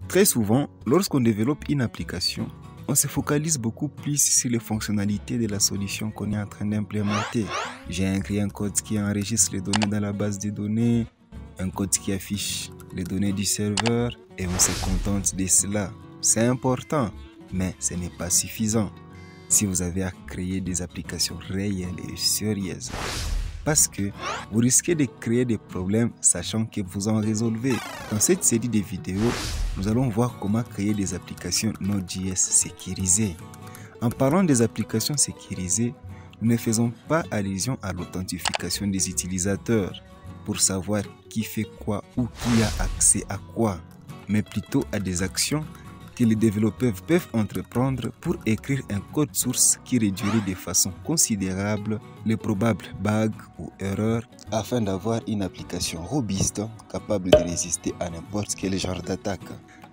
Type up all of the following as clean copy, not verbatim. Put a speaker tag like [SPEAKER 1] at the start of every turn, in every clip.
[SPEAKER 1] Très souvent, lorsqu'on développe une application, on se focalise beaucoup plus sur les fonctionnalités de la solution qu'on est en train d'implémenter. J'ai écrit un code qui enregistre les données dans la base de données, un code qui affiche les données du serveur et on se contente de cela. C'est important, mais ce n'est pas suffisant si vous avez à créer des applications réelles et sérieuses. Parce que vous risquez de créer des problèmes sachant que vous en résolvez. Dans cette série de vidéos, nous allons voir comment créer des applications Node.js sécurisées. En parlant des applications sécurisées, nous ne faisons pas allusion à l'authentification des utilisateurs pour savoir qui fait quoi ou qui a accès à quoi, mais plutôt à des actions que les développeurs peuvent entreprendre pour écrire un code source qui réduirait de façon considérable les probables bugs ou erreurs afin d'avoir une application robuste capable de résister à n'importe quel genre d'attaque.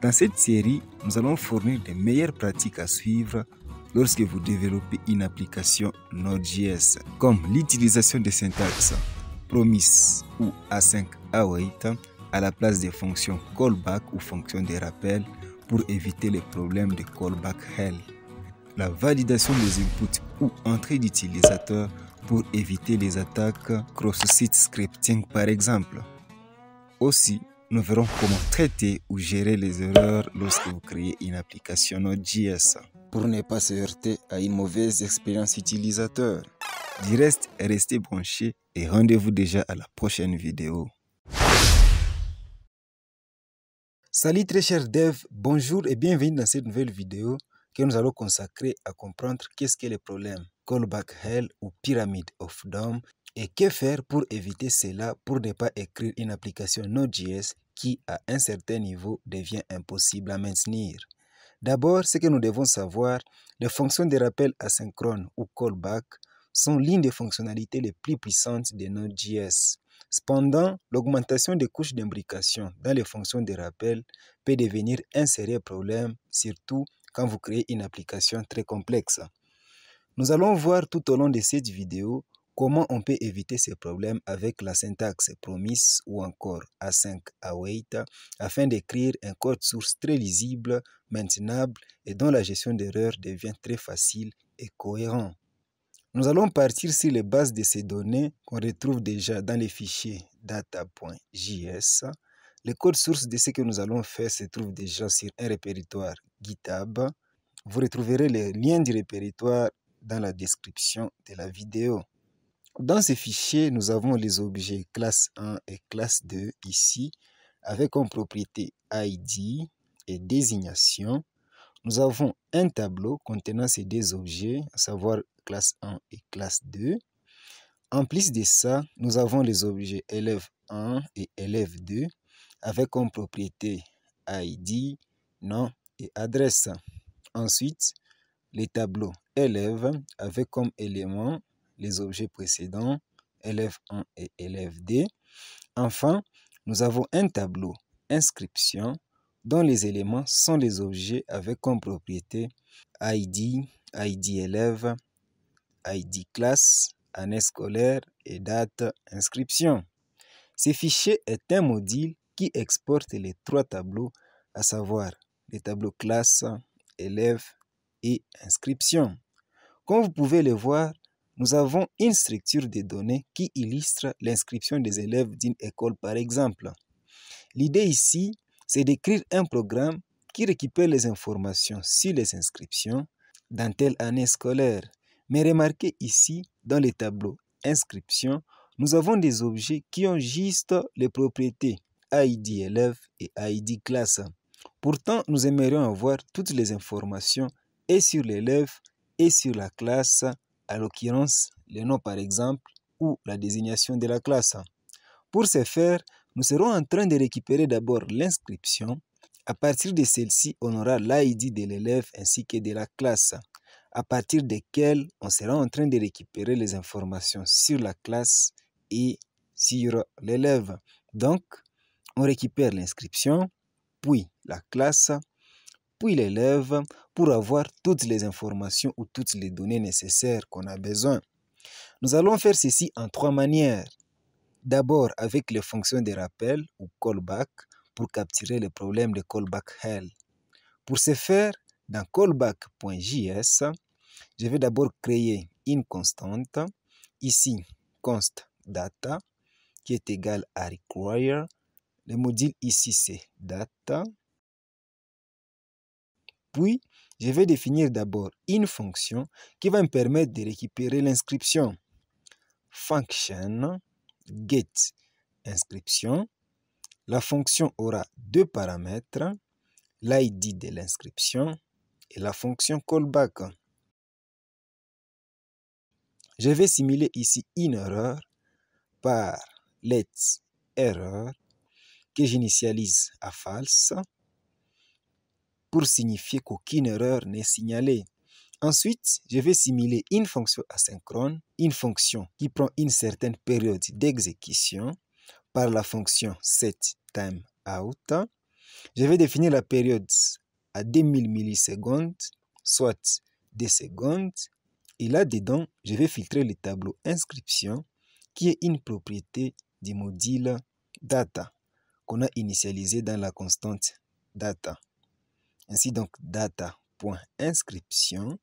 [SPEAKER 1] Dans cette série, nous allons fournir les meilleures pratiques à suivre lorsque vous développez une application Node.js, comme l'utilisation de syntaxes promise ou async await à la place des fonctions callback ou fonctions de rappel pour éviter les problèmes de callback hell, la validation des inputs ou entrées d'utilisateurs pour éviter les attaques cross-site scripting par exemple. Aussi, nous verrons comment traiter ou gérer les erreurs lorsque vous créez une application Node.js pour ne pas se heurter à une mauvaise expérience utilisateur. Du reste, restez branchés et rendez-vous déjà à la prochaine vidéo. Salut très chers devs, bonjour et bienvenue dans cette nouvelle vidéo que nous allons consacrer à comprendre qu'est-ce que le problème callback hell ou pyramid of Doom et que faire pour éviter cela pour ne pas écrire une application Node.js qui à un certain niveau devient impossible à maintenir. D'abord, ce que nous devons savoir, les fonctions de rappel asynchrone ou callback sont l'une des fonctionnalités les plus puissantes de Node.js. Cependant, l'augmentation des couches d'imbrication dans les fonctions de rappel peut devenir un sérieux problème, surtout quand vous créez une application très complexe. Nous allons voir tout au long de cette vidéo comment on peut éviter ces problèmes avec la syntaxe promise ou encore async await afin d'écrire un code source très lisible, maintenable et dont la gestion d'erreurs devient très facile et cohérent. Nous allons partir sur les bases de ces données qu'on retrouve déjà dans les fichiers data.js. Le code source de ce que nous allons faire se trouve déjà sur un répertoire GitHub. Vous retrouverez les liens du répertoire dans la description de la vidéo. Dans ces fichiers, nous avons les objets classe 1 et classe 2 ici, avec comme propriété ID et désignation. Nous avons un tableau contenant ces deux objets, à savoir classe 1 et classe 2. En plus de ça, nous avons les objets élève 1 et élève 2 avec comme propriété ID, nom et adresse. Ensuite, les tableaux élève avec comme éléments les objets précédents, élève 1 et élève 2. Enfin, nous avons un tableau inscription dont les éléments sont les objets avec comme propriété ID, ID élève, ID classe, année scolaire et date inscription. Ce fichier est un module qui exporte les trois tableaux, à savoir les tableaux classe, élève et inscription. Comme vous pouvez le voir, nous avons une structure de données qui illustre l'inscription des élèves d'une école par exemple. L'idée ici, c'est d'écrire un programme qui récupère les informations sur les inscriptions dans telle année scolaire. Mais remarquez ici, dans les tableaux inscription, nous avons des objets qui ont juste les propriétés ID élève et ID classe. Pourtant, nous aimerions avoir toutes les informations et sur l'élève et sur la classe, à l'occurrence le nom par exemple ou la désignation de la classe. Pour ce faire, nous serons en train de récupérer d'abord l'inscription. À partir de celle-ci, on aura l'ID de l'élève ainsi que de la classe, à partir desquelles on sera en train de récupérer les informations sur la classe et sur l'élève. Donc, on récupère l'inscription, puis la classe, puis l'élève pour avoir toutes les informations ou toutes les données nécessaires qu'on a besoin. Nous allons faire ceci en trois manières. D'abord avec les fonctions de rappel ou callback pour capturer le problème de callback hell. Pour ce faire, dans callback.js, je vais d'abord créer une constante, ici const data, qui est égale à require. Le module ici c'est data. Puis, je vais définir d'abord une fonction qui va me permettre de récupérer l'inscription. Function get inscription. La fonction aura deux paramètres, l'id de l'inscription et la fonction callback. Je vais simuler ici une erreur par let's error que j'initialise à false pour signifier qu'aucune erreur n'est signalée. Ensuite, je vais simuler une fonction asynchrone, une fonction qui prend une certaine période d'exécution par la fonction setTimeout. Je vais définir la période à 2000 millisecondes, soit des secondes. Et là-dedans, je vais filtrer le tableau inscription qui est une propriété du module data qu'on a initialisé dans la constante data. Ainsi donc, data.inscription.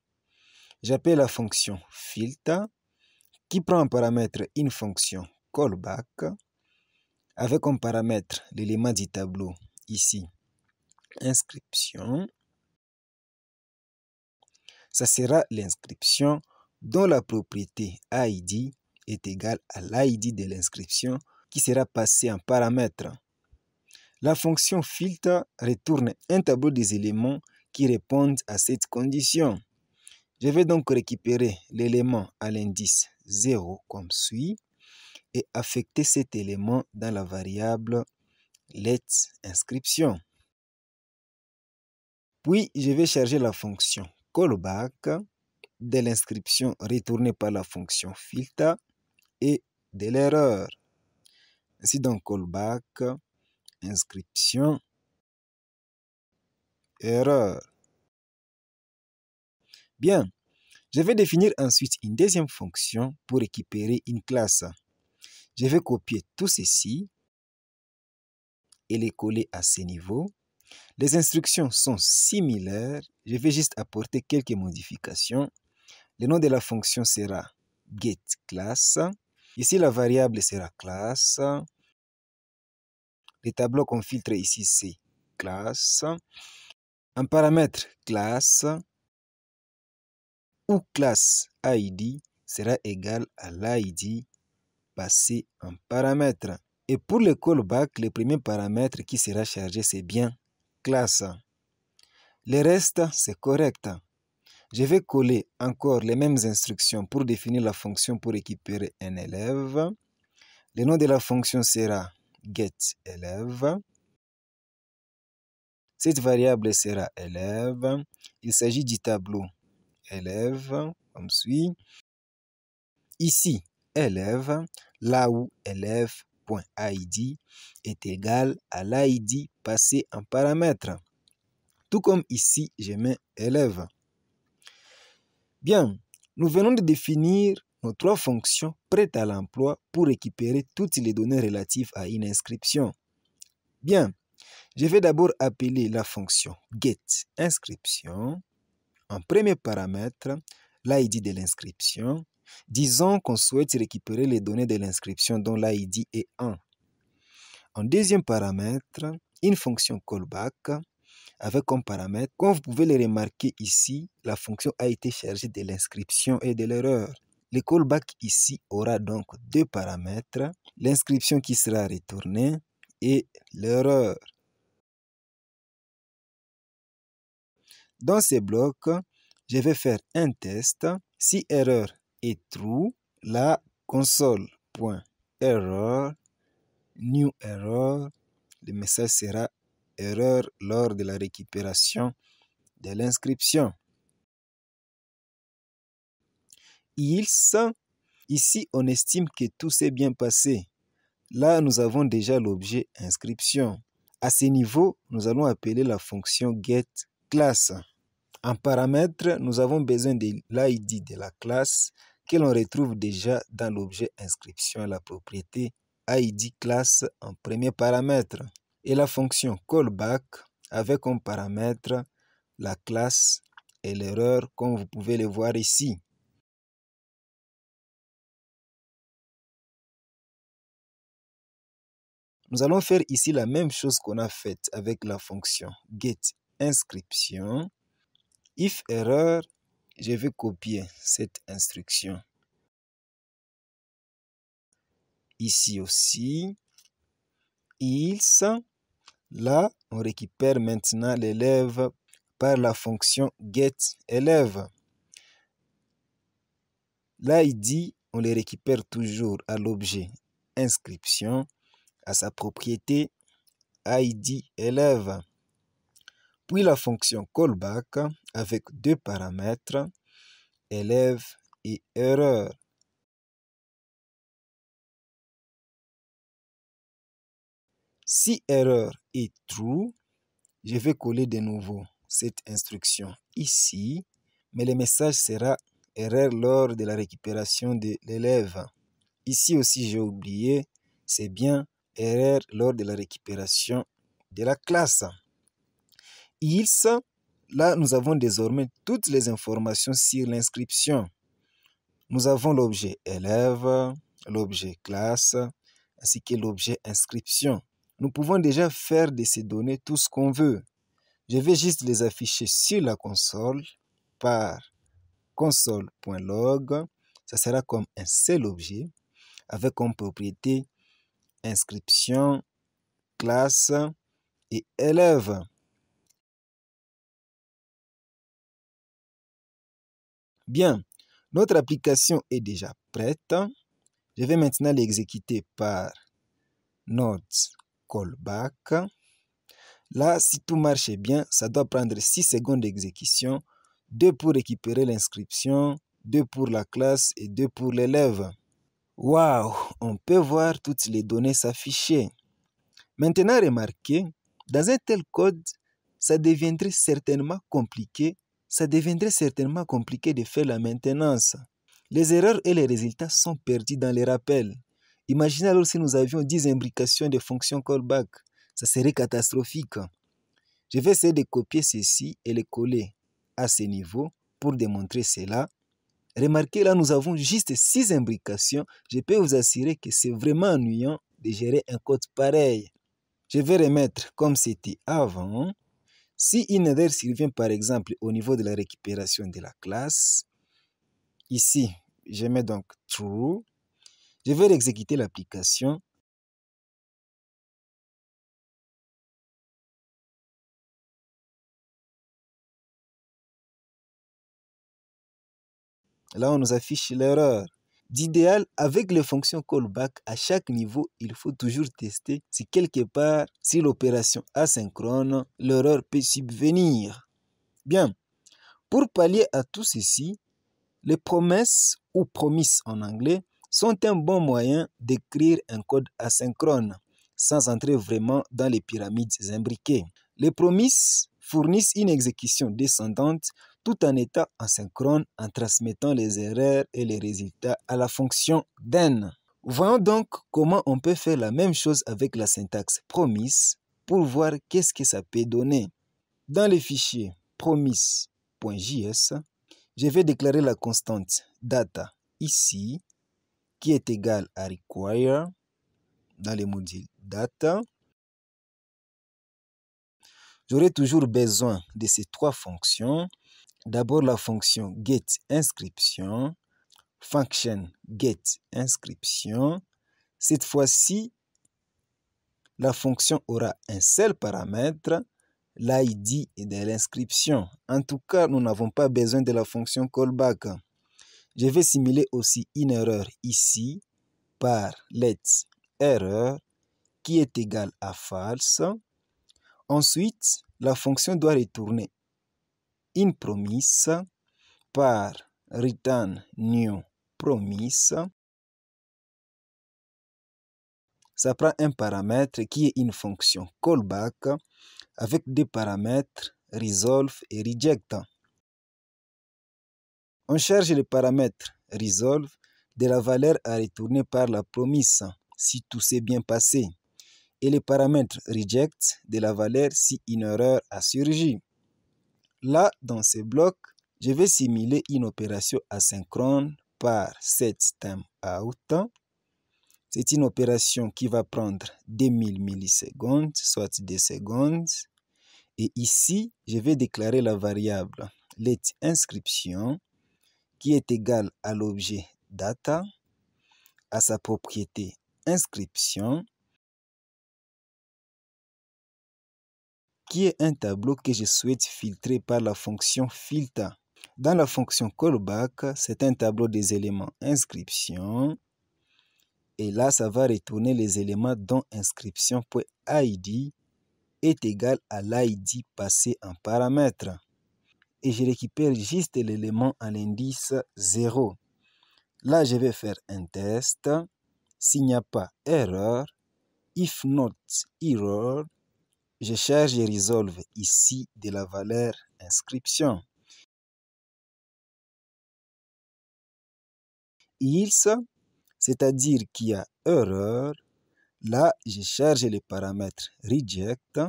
[SPEAKER 1] J'appelle la fonction filter qui prend en paramètre une fonction callback avec comme paramètre l'élément du tableau ici inscription. Ça sera l'inscription dont la propriété ID est égale à l'ID de l'inscription qui sera passée en paramètre. La fonction filter retourne un tableau des éléments qui répondent à cette condition. Je vais donc récupérer l'élément à l'indice 0 comme suit et affecter cet élément dans la variable letInscription. Puis, je vais charger la fonction callback de l'inscription retournée par la fonction filter et de l'erreur. Ainsi donc, callback, inscription, erreur. Bien, je vais définir ensuite une deuxième fonction pour récupérer une classe. Je vais copier tout ceci et les coller à ce niveau. Les instructions sont similaires. Je vais juste apporter quelques modifications. Le nom de la fonction sera getClass. Ici, la variable sera classe. Le tableau qu'on filtre ici, c'est classe. En paramètre classe ou classe ID sera égal à l'ID passé en paramètre. Et pour le callback, le premier paramètre qui sera chargé, c'est bien classe. Le reste, c'est correct. Je vais coller encore les mêmes instructions pour définir la fonction pour récupérer un élève. Le nom de la fonction sera getElève. Cette variable sera élève. Il s'agit du tableau élève, comme suit. Ici, élève, là où élève.id est égal à l'ID passé en paramètre. Tout comme ici, je mets élève. Bien, nous venons de définir nos trois fonctions prêtes à l'emploi pour récupérer toutes les données relatives à une inscription. Bien, je vais d'abord appeler la fonction getInscription. En premier paramètre, l'ID de l'inscription. Disons qu'on souhaite récupérer les données de l'inscription dont l'ID est 1. En deuxième paramètre, une fonction callback avec comme paramètre, comme vous pouvez le remarquer ici, la fonction a été chargée de l'inscription et de l'erreur. Le callback ici aura donc deux paramètres, l'inscription qui sera retournée et l'erreur. Dans ce bloc, je vais faire un test. Si erreur est true, la console.error, new error, le message sera erreur lors de la récupération de l'inscription. Ici, on estime que tout s'est bien passé. Là, nous avons déjà l'objet inscription. À ce niveau, nous allons appeler la fonction getClass. En paramètre, nous avons besoin de l'ID de la classe que l'on retrouve déjà dans l'objet inscription à la propriété ID class en premier paramètre. Et la fonction callback avec comme paramètre la classe et l'erreur comme vous pouvez le voir ici. Nous allons faire ici la même chose qu'on a faite avec la fonction getInscription. If error, je vais copier cette instruction. Ici aussi, else. Là, on récupère maintenant l'élève par la fonction getElève. L'ID, on le récupère toujours à l'objet inscription, à sa propriété ID élève. Puis la fonction callback avec deux paramètres, élève et erreur. Si erreur est true, je vais coller de nouveau cette instruction ici, mais le message sera erreur lors de la récupération de l'élève. Ici aussi, j'ai oublié, c'est bien erreur lors de la récupération de la classe. Else, là, nous avons désormais toutes les informations sur l'inscription. Nous avons l'objet élève, l'objet classe, ainsi que l'objet inscription. Nous pouvons déjà faire de ces données tout ce qu'on veut. Je vais juste les afficher sur la console par console.log. Ça sera comme un seul objet avec comme propriété inscription, classe et élève. Bien, notre application est déjà prête. Je vais maintenant l'exécuter par node callback. Là, si tout marche bien, ça doit prendre 6 secondes d'exécution, 2 pour récupérer l'inscription, 2 pour la classe et 2 pour l'élève. Waouh, on peut voir toutes les données s'afficher. Maintenant, remarquez, dans un tel code, ça deviendrait certainement compliqué de faire la maintenance. Les erreurs et les résultats sont perdus dans les rappels. Imaginez alors si nous avions 10 imbrications de fonctions callback. Ça serait catastrophique. Je vais essayer de copier ceci et le coller à ce niveau pour démontrer cela. Remarquez, là, nous avons juste 6 imbrications. Je peux vous assurer que c'est vraiment ennuyant de gérer un code pareil. Je vais remettre comme c'était avant. Si une erreur survient par exemple au niveau de la récupération de la classe, ici, je mets donc true. Je vais exécuter l'application. Là, on nous affiche l'erreur. D'idéal, avec les fonctions callback, à chaque niveau, il faut toujours tester si quelque part, si l'opération asynchrone, l'erreur peut subvenir. Bien, pour pallier à tout ceci, les promesses ou promises en anglais sont un bon moyen d'écrire un code asynchrone sans entrer vraiment dans les pyramides imbriquées. Les promises fournissent une exécution descendante tout en étant asynchrone en transmettant les erreurs et les résultats à la fonction then. Voyons donc comment on peut faire la même chose avec la syntaxe promise pour voir qu'est-ce que ça peut donner. Dans le fichier promise.js, je vais déclarer la constante data ici, qui est égale à require dans le module data. J'aurai toujours besoin de ces 3 fonctions. D'abord la fonction getInscription, function getInscription. Cette fois-ci, la fonction aura un seul paramètre, l'ID de l'inscription. En tout cas, nous n'avons pas besoin de la fonction callback. Je vais simuler aussi une erreur ici par letError qui est égale à false. Ensuite, la fonction doit retourner une promise par return new promise. Ça prend un paramètre qui est une fonction callback avec des paramètres resolve et reject. On charge le paramètre resolve de la valeur à retourner par la promise si tout s'est bien passé. et le paramètre reject de la valeur si une erreur a surgi. Là, dans ce bloc, je vais simuler une opération asynchrone par setTimeout. C'est une opération qui va prendre 2000 millisecondes, soit 2 secondes. Et ici, je vais déclarer la variable letInscription qui est égale à l'objet data, à sa propriété inscription, qui est un tableau que je souhaite filtrer par la fonction filter. Dans la fonction callback, c'est un tableau des éléments inscription. Et là, ça va retourner les éléments dont inscription.id est égal à l'id passé en paramètre. Et je récupère juste l'élément à l'indice 0. Là, je vais faire un test. S'il n'y a pas erreur, if not error, je charge et résolve ici de la valeur inscription. Else, c'est-à-dire qu'il y a erreur, là, je charge le paramètre reject.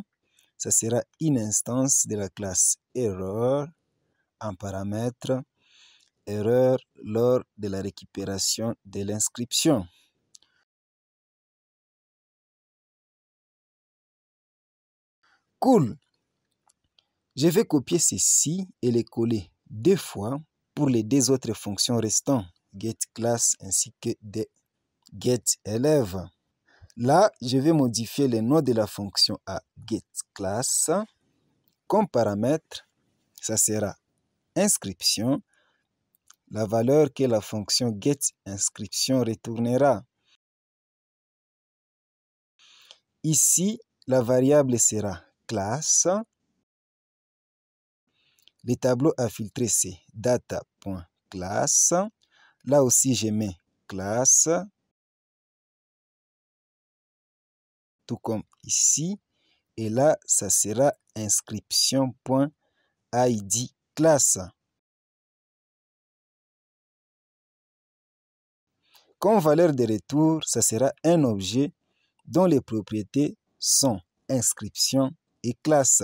[SPEAKER 1] Ça sera une instance de la classe error en paramètre erreur lors de la récupération de l'inscription. Cool. Je vais copier ceci et les coller 2 fois pour les 2 autres fonctions restantes, getClass ainsi que getElève. Là, je vais modifier le nom de la fonction à getClass. Comme paramètre, ça sera inscription, la valeur que la fonction getInscription retournera. Ici, la variable sera classe. Le tableau à filtrer, c'est data.class. Là aussi, je mets classe, tout comme ici. Et là, ça sera inscription.id class. Comme valeur de retour, ça sera un objet dont les propriétés sont inscription et classe.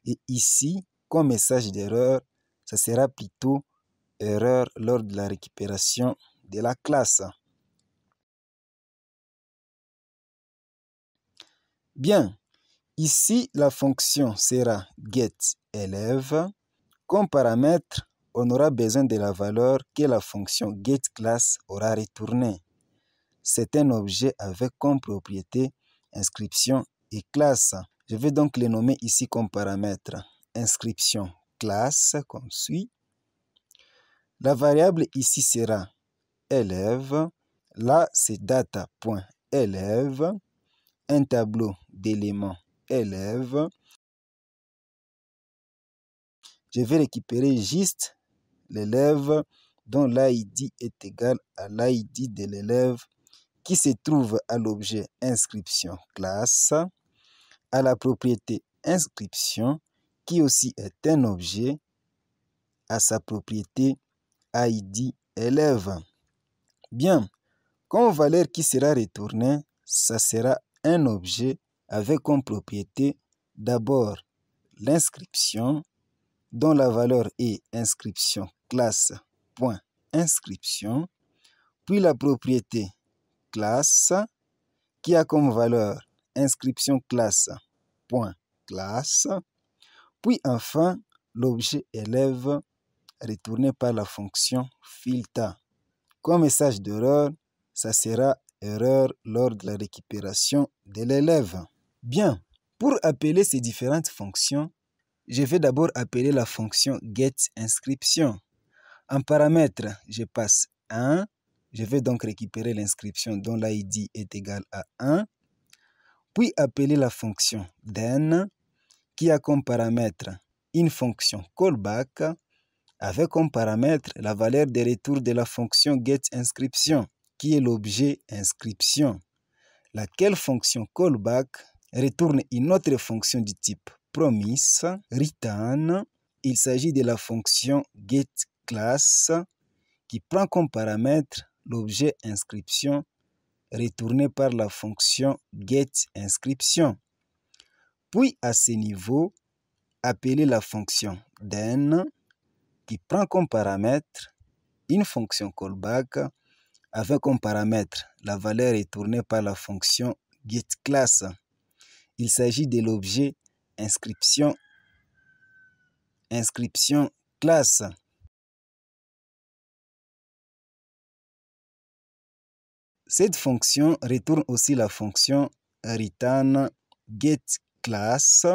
[SPEAKER 1] Et ici, comme message d'erreur, ça sera plutôt erreur lors de la récupération de la classe. Bien, ici, la fonction sera getElève. Comme paramètre, on aura besoin de la valeur que la fonction getClass aura retournée. C'est un objet avec comme propriété inscription et classe. Je vais donc les nommer ici comme paramètre inscription classe comme suit. La variable ici sera élève. Là, c'est data.élève. Un tableau d'éléments élève. Je vais récupérer juste l'élève dont l'ID est égal à l'ID de l'élève qui se trouve à l'objet inscription classe, à la propriété inscription qui aussi est un objet, à sa propriété ID élève. Bien, comme valeur qui sera retournée, ça sera un objet avec comme propriété d'abord l'inscription dont la valeur est inscription classe.inscription, puis la propriété classe qui a comme valeur inscription classe.classe, puis enfin l'objet élève retourné par la fonction filter. Comme message d'erreur, ça sera erreur lors de la récupération de l'élève. Bien, pour appeler ces différentes fonctions, je vais d'abord appeler la fonction getInscription. En paramètre, je passe 1. Je vais donc récupérer l'inscription dont l'ID est égal à 1. Puis appeler la fonction then qui a comme paramètre une fonction callback avec comme paramètre la valeur de retour de la fonction getInscription qui est l'objet inscription. Laquelle fonction callback retourne une autre fonction du type promise, return. Il s'agit de la fonction getClass qui prend comme paramètre l'objet inscription retourné par la fonction getInscription. Puis à ce niveau, appelez la fonction then qui prend comme paramètre une fonction callback avec comme paramètre la valeur retournée par la fonction getClass. Il s'agit de l'objet inscription class. Cette fonction retourne aussi la fonction return getClass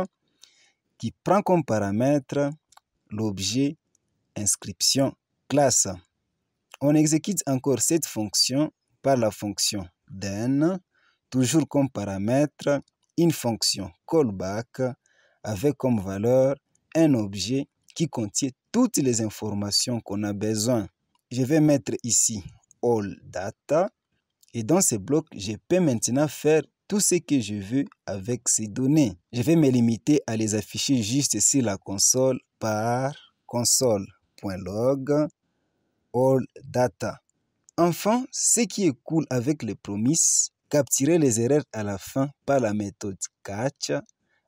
[SPEAKER 1] qui prend comme paramètre l'objet inscription class. On exécute encore cette fonction par la fonction then, toujours comme paramètre une fonction callback avec comme valeur un objet qui contient toutes les informations qu'on a besoin. Je vais mettre ici all data et dans ce bloc, je peux maintenant faire tout ce que je veux avec ces données. Je vais me limiter à les afficher juste sur la console par console.log all data. Enfin, ce qui est cool avec les promises, capturer les erreurs à la fin par la méthode catch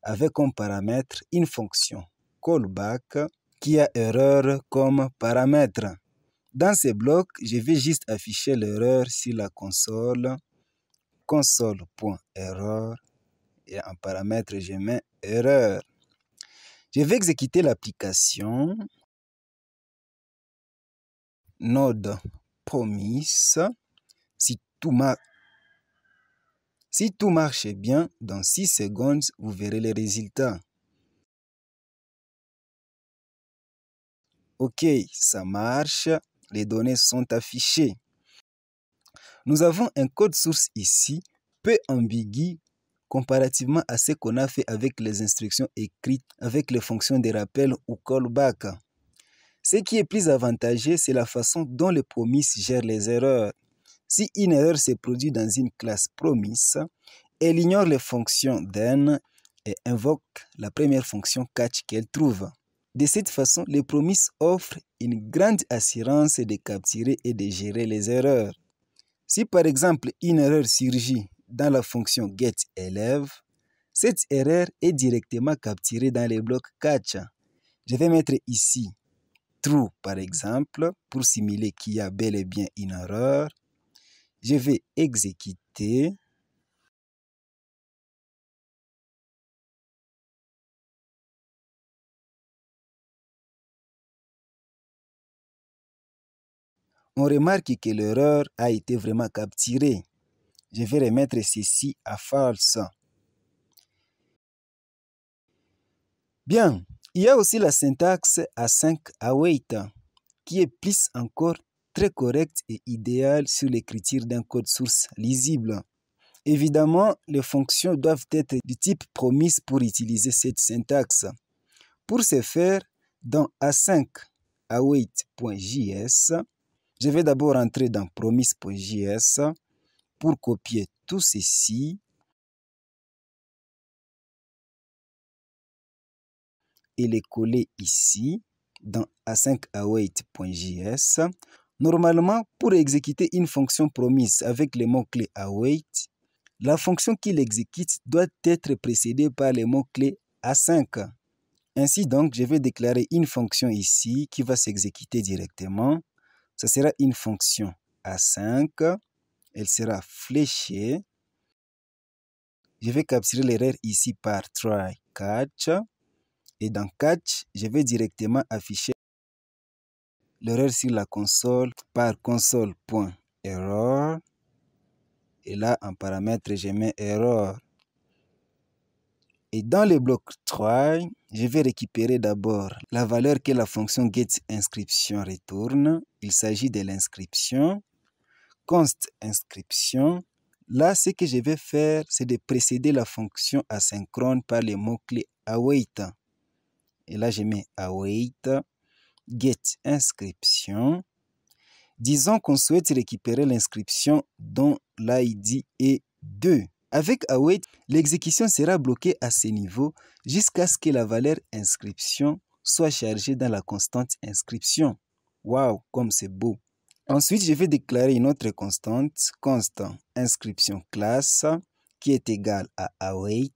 [SPEAKER 1] avec comme paramètre une fonction callback qui a erreur comme paramètre. Dans ce bloc, je vais juste afficher l'erreur sur la console, console.error, et en paramètre, je mets erreur. Je vais exécuter l'application node promise. Si tout marche bien, dans 6 secondes, vous verrez les résultats. Ok, ça marche. Les données sont affichées. Nous avons un code source ici, peu ambigu comparativement à ce qu'on a fait avec les instructions écrites avec les fonctions de rappel ou callback. Ce qui est plus avantageux, c'est la façon dont les promises gèrent les erreurs. Si une erreur se produit dans une classe promise, elle ignore les fonctions then et invoque la première fonction catch qu'elle trouve. De cette façon, les promises offrent une grande assurance de capturer et de gérer les erreurs. Si par exemple une erreur surgit dans la fonction getElève, cette erreur est directement capturée dans les blocs catch. Je vais mettre ici true par exemple pour simuler qu'il y a bel et bien une erreur. Je vais exécuter. On remarque que l'erreur a été vraiment capturée. Je vais remettre ceci à false. Bien, il y a aussi la syntaxe async await qui est plus encore très correcte et idéale sur l'écriture d'un code source lisible. Évidemment, les fonctions doivent être du type promise pour utiliser cette syntaxe. Pour ce faire, dans async await.js, je vais d'abord entrer dans promise.js pour copier tout ceci et les coller ici dans async await.js. Normalement, pour exécuter une fonction promise avec les mots-clés await, la fonction qu'il exécute doit être précédée par les mots-clés async. Ainsi donc, je vais déclarer une fonction ici qui va s'exécuter directement. Ce sera une fonction async. Elle sera fléchée. Je vais capturer l'erreur ici par try catch. Et dans catch, je vais directement afficher l'erreur sur la console par console.error. Et là, en paramètre, je mets error. Et dans le bloc try, je vais récupérer d'abord la valeur que la fonction getInscription retourne. Il s'agit de l'inscription. Const inscription. Là, ce que je vais faire, c'est de précéder la fonction asynchrone par les mots-clés await. Et là, je mets await, getInscription. Disons qu'on souhaite récupérer l'inscription dont l'ID est 2. Avec await, l'exécution sera bloquée à ce niveau jusqu'à ce que la valeur inscription soit chargée dans la constante inscription. Waouh, comme c'est beau! Ensuite, je vais déclarer une autre constante, constant inscription classe, qui est égale à await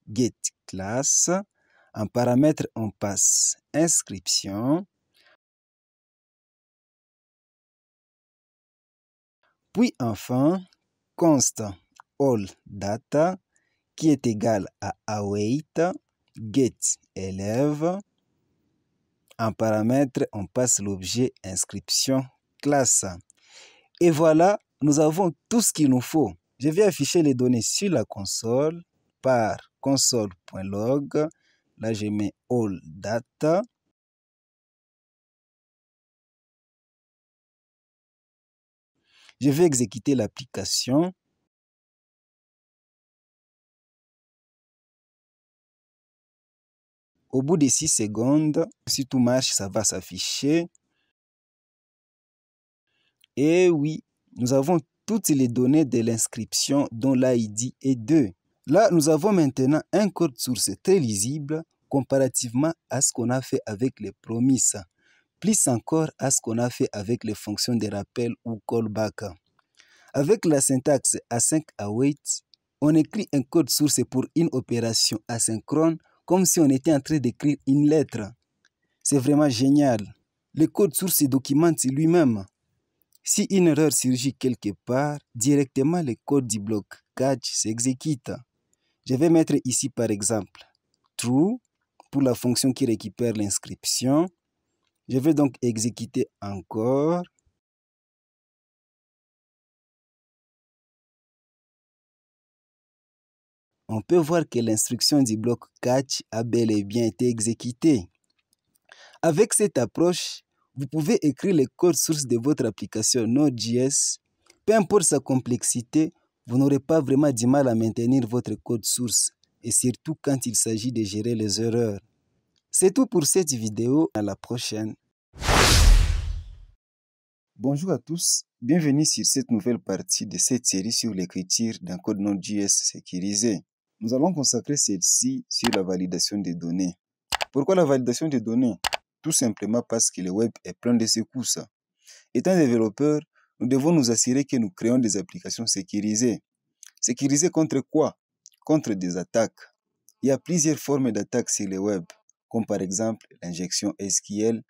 [SPEAKER 1] get class. En paramètre, on passe inscription. Puis enfin, constant all data, qui est égal à await get élève. En paramètre, on passe l'objet inscription classe. Et voilà, nous avons tout ce qu'il nous faut. Je vais afficher les données sur la console par console.log. Là, je mets all data. Je vais exécuter l'application. Au bout de 6 secondes, si tout marche, ça va s'afficher. Et oui, nous avons toutes les données de l'inscription dont l'ID est 2. Là, nous avons maintenant un code source très lisible comparativement à ce qu'on a fait avec les promises, plus encore à ce qu'on a fait avec les fonctions de rappel ou callback. Avec la syntaxe async-await, on écrit un code source pour une opération asynchrone comme si on était en train d'écrire une lettre. C'est vraiment génial. Le code source se documente lui-même. Si une erreur surgit quelque part, directement le code du bloc catch s'exécute. Je vais mettre ici par exemple true pour la fonction qui récupère l'inscription. Je vais donc exécuter encore. On peut voir que l'instruction du bloc catch a bel et bien été exécutée. Avec cette approche, vous pouvez écrire le code source de votre application Node.js. Peu importe sa complexité, vous n'aurez pas vraiment du mal à maintenir votre code source, et surtout quand il s'agit de gérer les erreurs. C'est tout pour cette vidéo, à la prochaine. Bonjour à tous, bienvenue sur cette nouvelle partie de cette série sur l'écriture d'un code Node.js sécurisé. Nous allons consacrer celle-ci sur la validation des données. Pourquoi la validation des données? Tout simplement parce que le web est plein de secousses. Étant développeurs, nous devons nous assurer que nous créons des applications sécurisées. Sécurisées contre quoi? Contre des attaques. Il y a plusieurs formes d'attaques sur le web, comme par exemple l'injection SQL,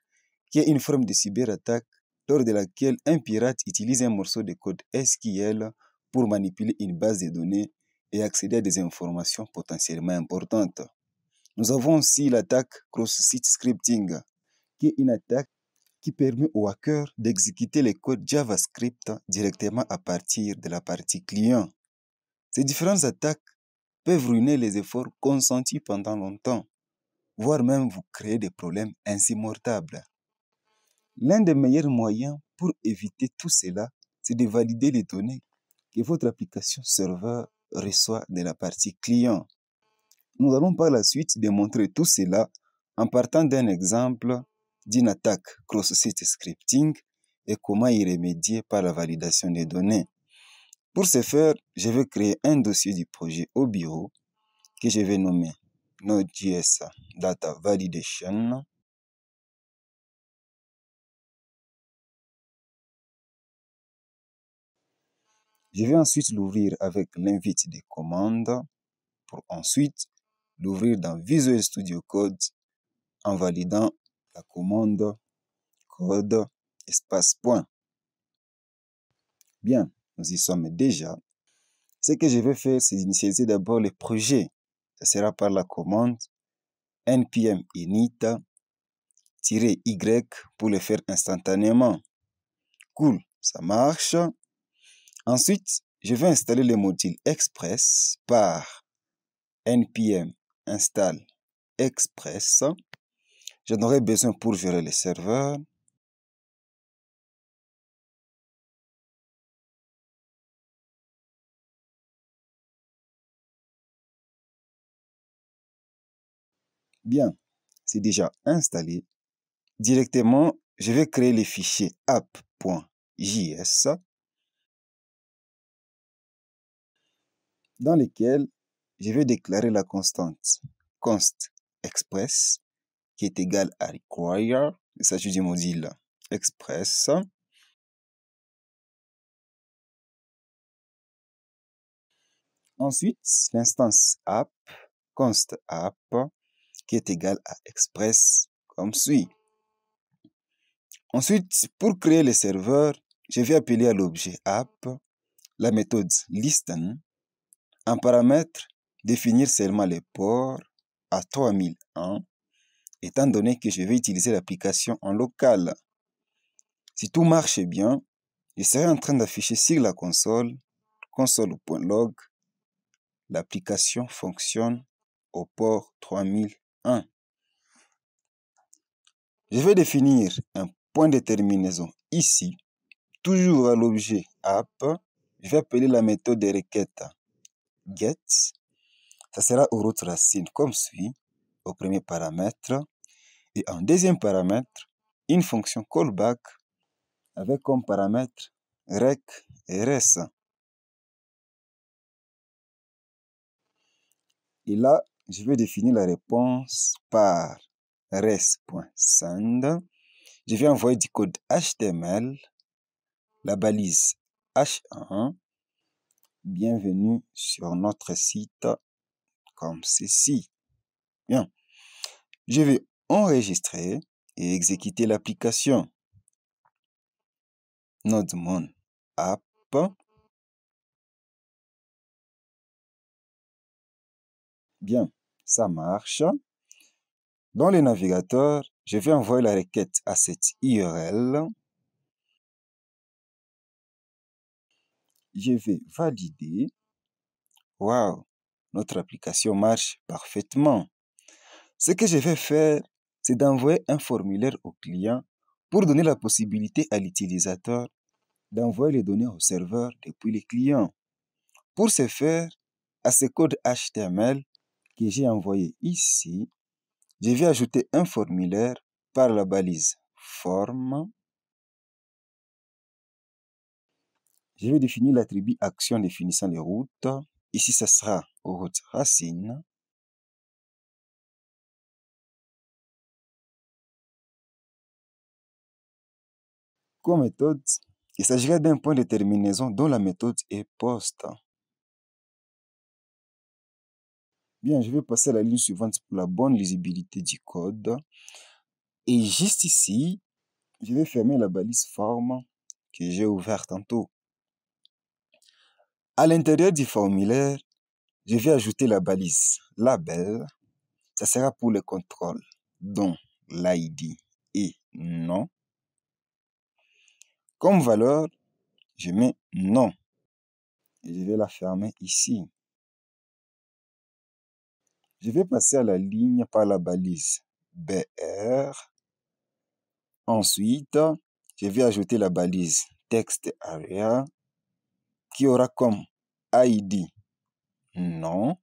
[SPEAKER 1] qui est une forme de cyberattaque lors de laquelle un pirate utilise un morceau de code SQL pour manipuler une base de données et accéder à des informations potentiellement importantes. Nous avons aussi l'attaque cross-site scripting, qui est une attaque qui permet aux hackers d'exécuter les codes JavaScript directement à partir de la partie client. Ces différentes attaques peuvent ruiner les efforts consentis pendant longtemps, voire même vous créer des problèmes insurmontables. L'un des meilleurs moyens pour éviter tout cela, c'est de valider les données que votre application serveur reçoit de la partie client. Nous allons par la suite démontrer tout cela en partant d'un exemple d'une attaque cross-site scripting et comment y remédier par la validation des données. Pour ce faire, je vais créer un dossier du projet au bureau que je vais nommer Node.js Data Validation. Je vais ensuite l'ouvrir avec l'invite des commandes pour ensuite l'ouvrir dans Visual Studio Code en validant la commande code espace point. Bien, nous y sommes déjà. Ce que je vais faire, c'est initialiser d'abord le projet. Ce sera par la commande npm init-y pour le faire instantanément. Cool, ça marche. Ensuite, je vais installer le module Express par npm install express. J'en aurai besoin pour gérer les serveurs. Bien, c'est déjà installé. Directement, je vais créer le fichier app.js dans lequel je vais déclarer la constante const express qui est égale à require. Il s'agit du module express. Ensuite, l'instance app, const app, qui est égal à express comme suit. Ensuite, pour créer le serveur, je vais appeler à l'objet app la méthode listen. En paramètre, définir seulement les ports à 3001, étant donné que je vais utiliser l'application en local. Si tout marche bien, je serai en train d'afficher sur la console.log, l'application fonctionne au port 3001. Je vais définir un point de terminaison ici, toujours à l'objet app. Je vais appeler la méthode de requête get. Ça sera au route racine comme suit, au premier paramètre. Et en deuxième paramètre, une fonction callback avec comme paramètre rec et res. Et là, je vais définir la réponse par res.send. Je vais envoyer du code HTML, la balise H1. Bienvenue sur notre site comme ceci. Bien. Je vais enregistrer et exécuter l'application. Nodemon app. Bien, ça marche. Dans le navigateur, je vais envoyer la requête à cette URL. Je vais valider. Waouh, notre application marche parfaitement. Ce que je vais faire, c'est d'envoyer un formulaire au client pour donner la possibilité à l'utilisateur d'envoyer les données au serveur depuis le client. Pour ce faire, à ce code HTML que j'ai envoyé ici, je vais ajouter un formulaire par la balise form. Je vais définir l'attribut action définissant les routes. Ici, ça sera aux routes racines. Comme méthode, il s'agira d'un point de terminaison dont la méthode est post. Bien, je vais passer à la ligne suivante pour la bonne lisibilité du code. Et juste ici, je vais fermer la balise form que j'ai ouverte tantôt. À l'intérieur du formulaire, je vais ajouter la balise label. Ça sera pour le contrôle dont l'ID est non. Comme valeur, je mets non. Et je vais la fermer ici. Je vais passer à la ligne par la balise BR. Ensuite, je vais ajouter la balise text area qui aura comme ID non.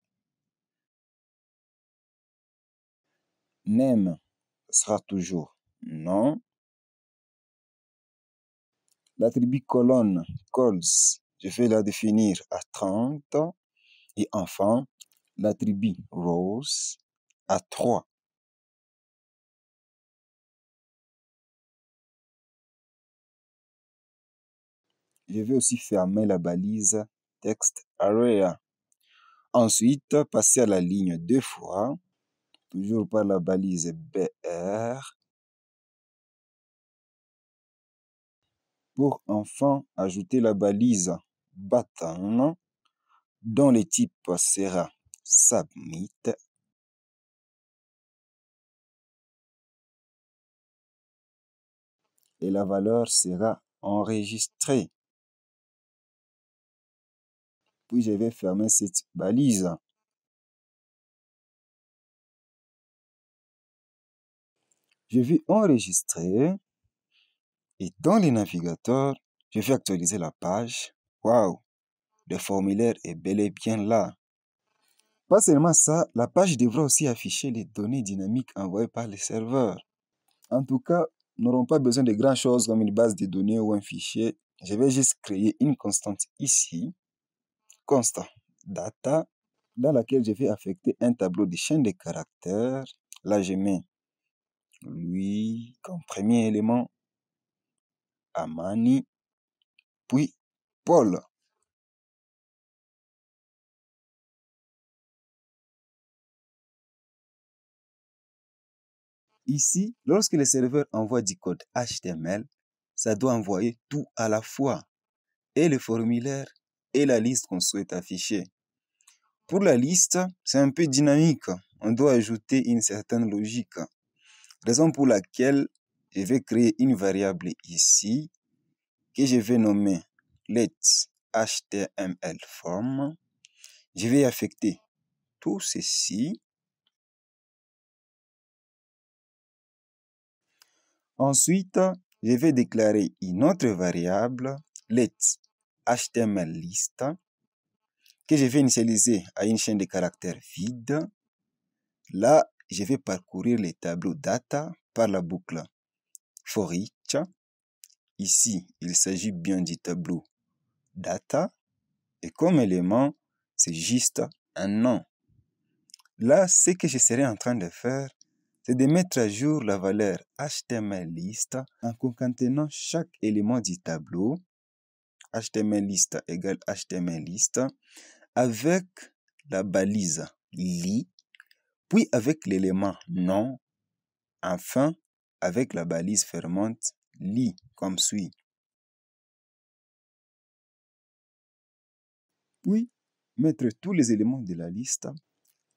[SPEAKER 1] Name sera toujours non. L'attribut colonne calls, je vais la définir à 30. Et enfin, l'attribut rows à 3. Je vais aussi fermer la balise text area. Ensuite, passer à la ligne 2 fois, toujours par la balise BR, pour enfin ajouter la balise button, dont le type sera submit. Et la valeur sera enregistrée. Puis je vais fermer cette balise. Je vais enregistrer et dans les navigateurs, je vais actualiser la page. Waouh, le formulaire est bel et bien là. Pas seulement ça, la page devra aussi afficher les données dynamiques envoyées par les serveurs. En tout cas, nous n'aurons pas besoin de grand chose comme une base de données ou un fichier. Je vais juste créer une constante ici, constant data, dans laquelle je vais affecter un tableau de chaîne de caractères. Là, je mets lui comme premier élément, Amani, puis Paul. Ici, lorsque le serveur envoie du code HTML, ça doit envoyer tout à la fois, et le formulaire et la liste qu'on souhaite afficher. Pour la liste, c'est un peu dynamique. On doit ajouter une certaine logique. Raison pour laquelle je vais créer une variable ici que je vais nommer letHTMLForm. Je vais affecter tout ceci. Ensuite, je vais déclarer une autre variable letHTMLList que je vais initialiser à une chaîne de caractères vide. Là, je vais parcourir les tableaux data par la boucle for each. Ici, il s'agit bien du tableau data. Et comme élément, c'est juste un nom. Là, ce que je serai en train de faire, c'est de mettre à jour la valeur HTMLList en concaténant chaque élément du tableau. HTMLList égale HTMLList avec la balise li, puis avec l'élément nom, enfin avec la balise fermante li, comme suit. Puis mettre tous les éléments de la liste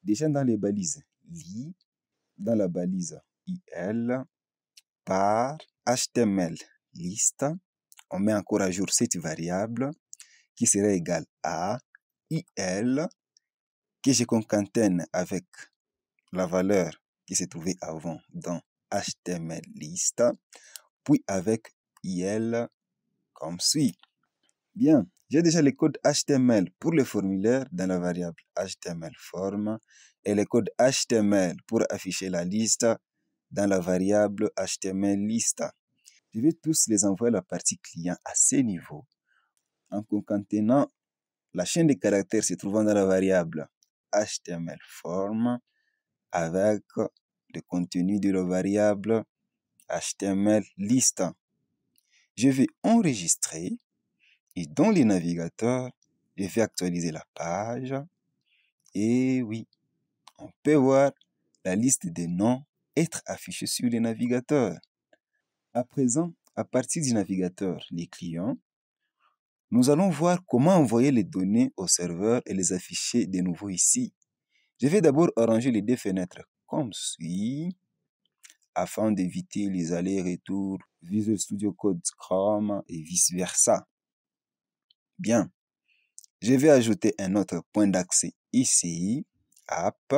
[SPEAKER 1] déjà dans les balises li, dans la balise il, par HTML list. On met encore à jour cette variable qui sera égale à il, que je concatène avec la valeur qui se trouvait avant dans HTML list, puis avec il comme suit. Bien, j'ai déjà le code HTML pour le formulaire dans la variable HTMLForm et le code HTML pour afficher la liste dans la variable HTMLList. Je vais tous les envoyer à la partie client à ce niveau en concaténant la chaîne de caractères se trouvant dans la variable HTMLForm avec le contenu de la variable HTMLList. Je vais enregistrer et dans les navigateurs, je vais actualiser la page. Et oui, on peut voir la liste des noms être affichée sur les navigateurs. À présent, à partir du navigateur, les clients, nous allons voir comment envoyer les données au serveur et les afficher de nouveau ici. Je vais d'abord arranger les deux fenêtres comme suit, afin d'éviter les allers-retours Visual Studio Code Chrome et vice-versa. Bien, je vais ajouter un autre point d'accès ici, app.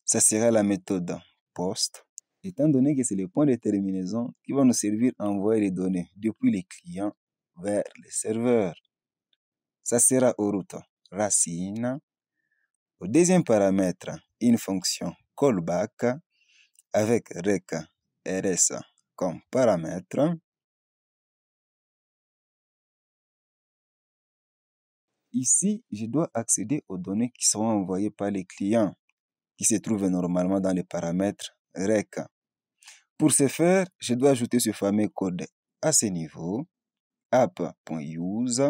[SPEAKER 1] Ça sera la méthode post, étant donné que c'est le point de terminaison qui va nous servir à envoyer les données depuis les clients vers les serveurs. Ça sera au route racine. Au deuxième paramètre, une fonction callback avec rec rs comme paramètre. Ici, je dois accéder aux données qui seront envoyées par les clients, qui se trouvent normalement dans les paramètres rec. Pour ce faire, je dois ajouter ce fameux code à ce niveau, app.use.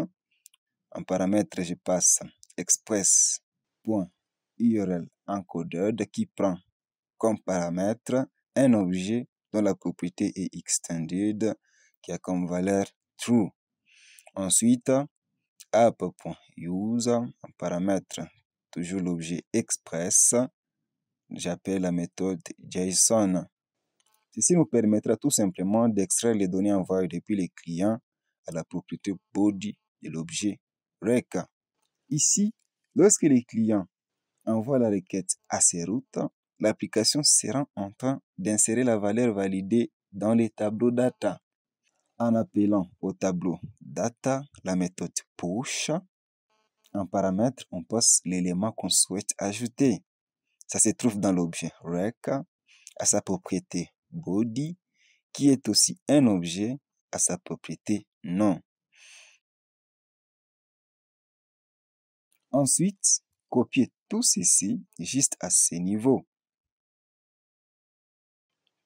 [SPEAKER 1] En paramètre, je passe express.url encoded qui prend comme paramètre un objet dont la propriété est extended qui a comme valeur true. Ensuite, app.use, en paramètre, toujours l'objet express, j'appelle la méthode JSON. Ceci nous permettra tout simplement d'extraire les données envoyées depuis les clients à la propriété body de l'objet rec. Ici, lorsque les clients envoient la requête à ces routes, l'application sera en train d'insérer la valeur validée dans les tableaux data. En appelant au tableau data la méthode push, en paramètre, on passe l'élément qu'on souhaite ajouter. Ça se trouve dans l'objet rec à sa propriété body, qui est aussi un objet à sa propriété nom. Ensuite, copier tout ceci juste à ce niveau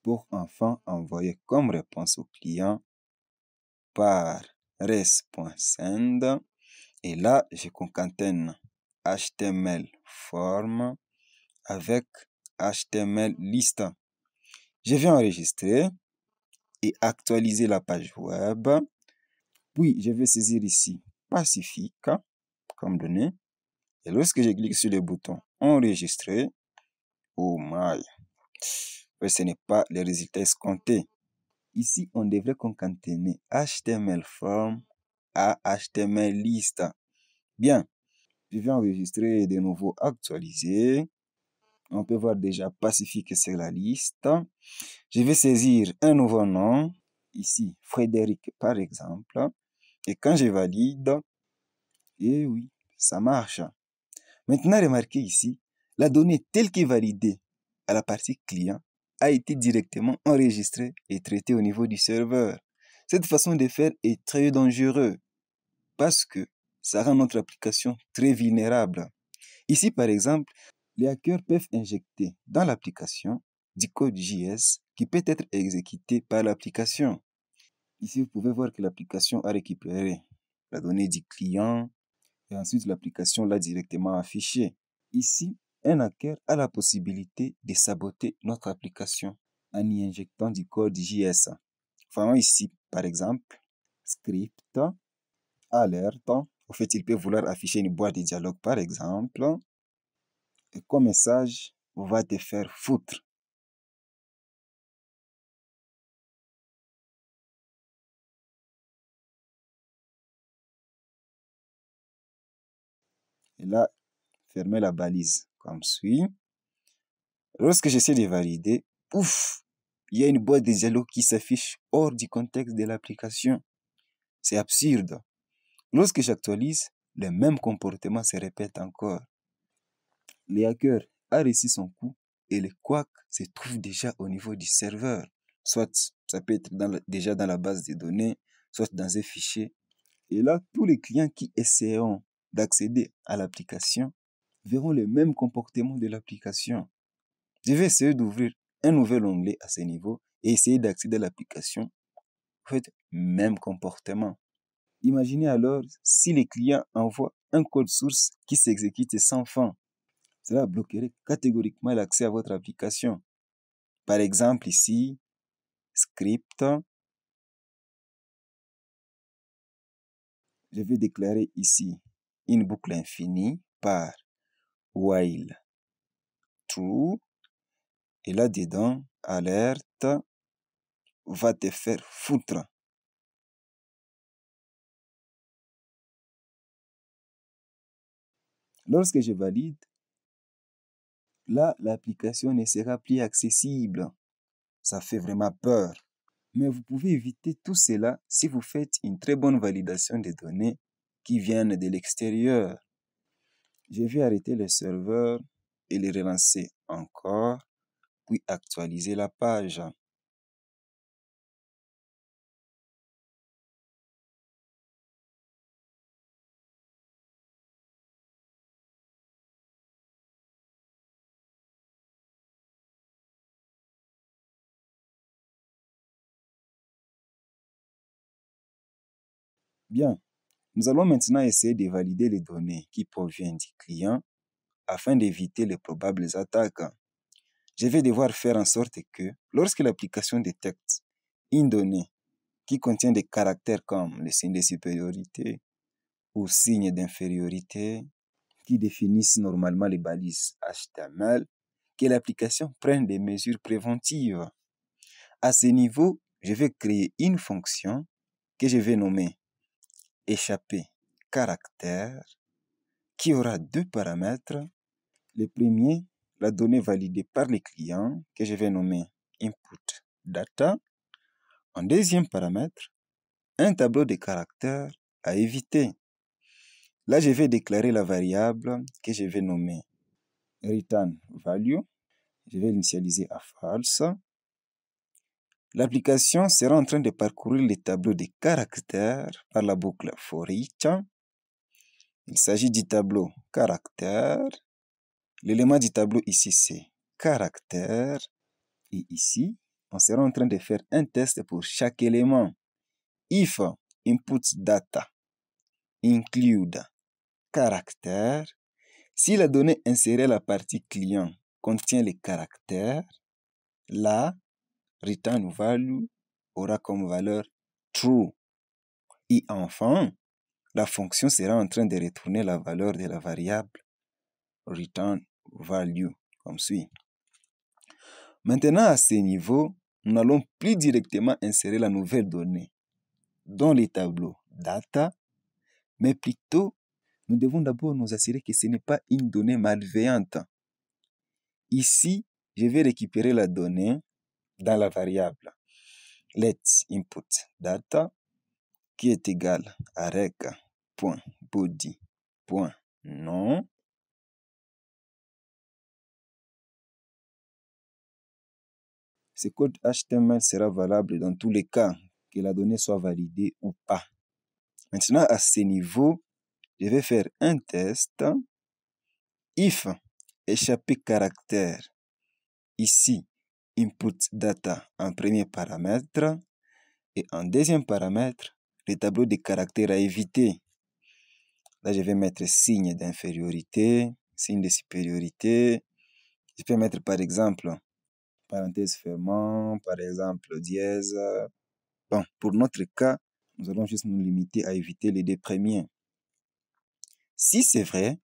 [SPEAKER 1] pour enfin envoyer comme réponse au client par res.send. Et là, je concatène HTML form avec HTML list. Je vais enregistrer et actualiser la page web. Puis, je vais saisir ici Pacifique comme données. Et lorsque je clique sur le bouton enregistrer, oh my, ce n'est pas le résultat escompté. Ici, on devrait concaténer HTML form à HTML list. Bien, je vais enregistrer et de nouveau actualiser. On peut voir déjà Pacifique sur la liste. Je vais saisir un nouveau nom, ici Frédéric par exemple. Et quand je valide, et oui, ça marche. Maintenant, remarquez ici, la donnée telle qu'est validée à la partie client a été directement enregistrée et traitée au niveau du serveur. Cette façon de faire est très dangereuse parce que ça rend notre application très vulnérable. Ici, par exemple, les hackers peuvent injecter dans l'application du code JS qui peut être exécuté par l'application. Ici, vous pouvez voir que l'application a récupéré la donnée du client et ensuite l'application l'a directement affichée. Ici, un hacker a la possibilité de saboter notre application en y injectant du code JS. Voyons ici, par exemple, script, alerte. En fait, il peut vouloir afficher une boîte de dialogue, par exemple. Et comme message, va te faire foutre. Et là, fermez la balise comme suit. Lorsque j'essaie de valider, pouf, il y a une boîte de dialogue qui s'affiche hors du contexte de l'application. C'est absurde. Lorsque j'actualise, le même comportement se répète encore. Le hacker a réussi son coup et le couac se trouve déjà au niveau du serveur. Soit ça peut être déjà dans la base de données, soit dans un fichier. Et là, tous les clients qui essaieront d'accéder à l'application verront le même comportement de l'application. Je vais essayer d'ouvrir un nouvel onglet à ce niveau et essayer d'accéder à l'application. En fait, même comportement. Imaginez alors si les clients envoient un code source qui s'exécute sans fin. Cela bloquerait catégoriquement l'accès à votre application. Par exemple ici, script. Je vais déclarer ici une boucle infinie par while true. Et là-dedans, alerte va te faire foutre. Lorsque je valide, là, l'application ne sera plus accessible. Ça fait vraiment peur. Mais vous pouvez éviter tout cela si vous faites une très bonne validation des données qui viennent de l'extérieur. Je vais arrêter le serveur et le relancer encore, puis actualiser la page. Bien, nous allons maintenant essayer de valider les données qui proviennent du client afin d'éviter les probables attaques. Je vais devoir faire en sorte que lorsque l'application détecte une donnée qui contient des caractères comme le signe de supériorité ou signe d'infériorité qui définissent normalement les balises HTML, que l'application prenne des mesures préventives. À ce niveau, je vais créer une fonction que je vais nommer échapper caractère qui aura deux paramètres. Le premier, la donnée validée par les clients que je vais nommer input data. En deuxième paramètre, un tableau de caractères à éviter. Là, je vais déclarer la variable que je vais nommer return value. Je vais l'initialiser à false. L'application sera en train de parcourir les tableaux de caractères par la boucle for each. Il s'agit du tableau caractère. L'élément du tableau ici, c'est caractère. Et ici, on sera en train de faire un test pour chaque élément. If input data include caractère, si la donnée insérée à la partie client contient les caractères, là, return value aura comme valeur true. Et enfin, la fonction sera en train de retourner la valeur de la variable return value, comme suit. Maintenant, à ce niveau, nous n'allons plus directement insérer la nouvelle donnée dans les tableaux data, mais plutôt, nous devons d'abord nous assurer que ce n'est pas une donnée malveillante. Ici, je vais récupérer la donnée dans la variable let's input data qui est égale à rec.body.nom. Ce code HTML sera valable dans tous les cas, que la donnée soit validée ou pas. Maintenant, à ce niveau, je vais faire un test. If échappé caractère, ici, input data en premier paramètre, et en deuxième paramètre, le tableau de caractères à éviter. Là, je vais mettre signe d'infériorité, signe de supériorité. Je peux mettre par exemple parenthèse fermant, par exemple dièse. Bon, pour notre cas, nous allons juste nous limiter à éviter les deux premiers. Si c'est vrai,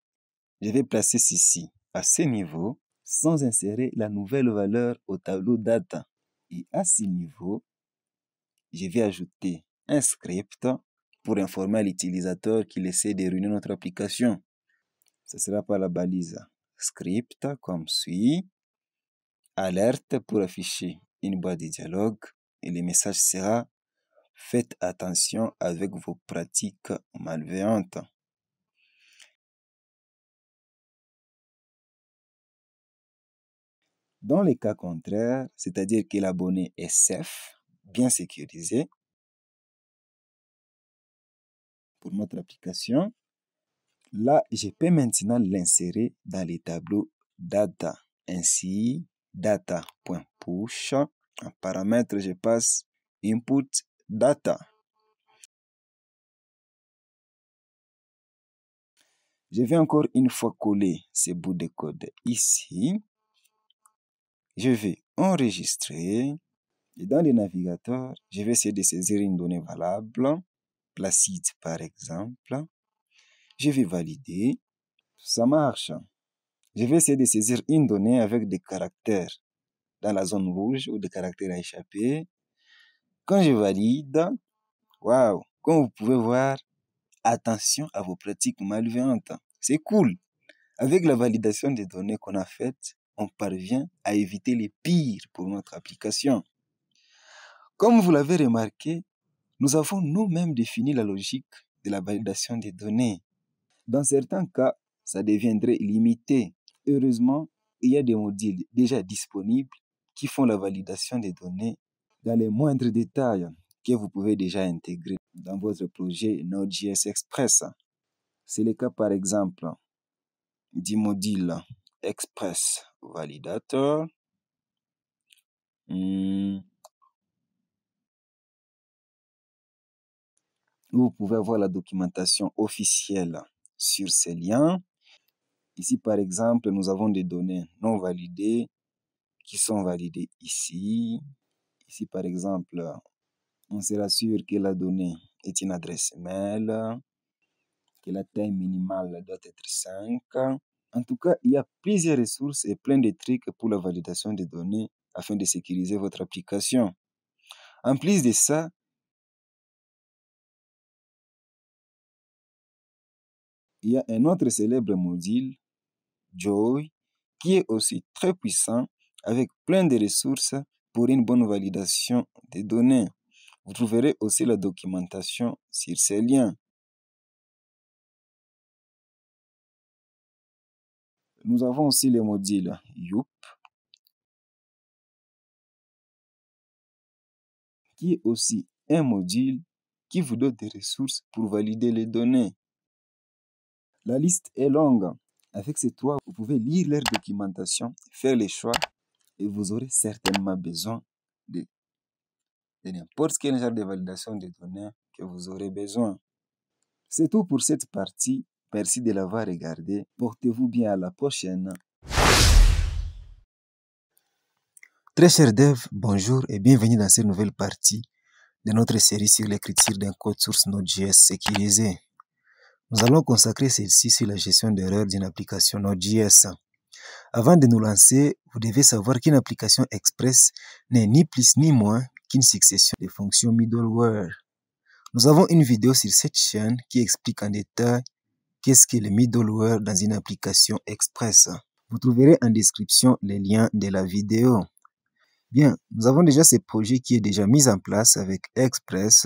[SPEAKER 1] je vais placer ceci à ce niveau sans insérer la nouvelle valeur au tableau data. Et à ce niveau, je vais ajouter un script pour informer l'utilisateur qu'il essaie de ruiner notre application. Ce sera par la balise script comme suit. Alerte pour afficher une boîte de dialogue et le message sera « Faites attention avec vos pratiques malveillantes ». Dans les cas contraires, c'est-à-dire que l'abonné est safe, bien sécurisé pour notre application, là, je peux maintenant l'insérer dans les tableaux data. Ainsi, data.push, en paramètre, je passe input data. Je vais encore une fois coller ce bout de code ici. Je vais enregistrer. Et dans le navigateur, je vais essayer de saisir une donnée valable. Placide par exemple. Je vais valider. Ça marche. Je vais essayer de saisir une donnée avec des caractères dans la zone rouge ou des caractères à échapper. Quand je valide, waouh, comme vous pouvez voir, attention à vos pratiques malveillantes. C'est cool. Avec la validation des données qu'on a faites, on parvient à éviter les pires pour notre application. Comme vous l'avez remarqué, nous avons nous-mêmes défini la logique de la validation des données. Dans certains cas, ça deviendrait limité. Heureusement, il y a des modules déjà disponibles qui font la validation des données dans les moindres détails que vous pouvez déjà intégrer dans votre projet Node.js Express. C'est le cas par exemple du module Express Validator. Vous pouvez avoir la documentation officielle sur ces liens. Ici, par exemple, nous avons des données non validées qui sont validées ici. Ici, par exemple, on se rassure que la donnée est une adresse mail, que la taille minimale doit être 5. En tout cas, il y a plusieurs ressources et plein de trucs pour la validation des données afin de sécuriser votre application. En plus de ça, il y a un autre célèbre module, Joy, qui est aussi très puissant avec plein de ressources pour une bonne validation des données. Vous trouverez aussi la documentation sur ces liens. Nous avons aussi le module Youp, qui est aussi un module qui vous donne des ressources pour valider les données. La liste est longue. Avec ces trois, vous pouvez lire leur documentation, faire les choix et vous aurez certainement besoin de n'importe quel genre de validation des données que vous aurez besoin. C'est tout pour cette partie. Merci de l'avoir regardé. Portez-vous bien, à la prochaine. Très cher dev, bonjour et bienvenue dans cette nouvelle partie de notre série sur l'écriture d'un code source Node.js sécurisé. Nous allons consacrer celle-ci sur la gestion d'erreurs d'une application Node.js. Avant de nous lancer, vous devez savoir qu'une application Express n'est ni plus ni moins qu'une succession de fonctions middleware. Nous avons une vidéo sur cette chaîne qui explique en détail qu'est-ce que le middleware dans une application Express. Vous trouverez en description les liens de la vidéo. Bien, nous avons déjà ce projet qui est déjà mis en place avec Express.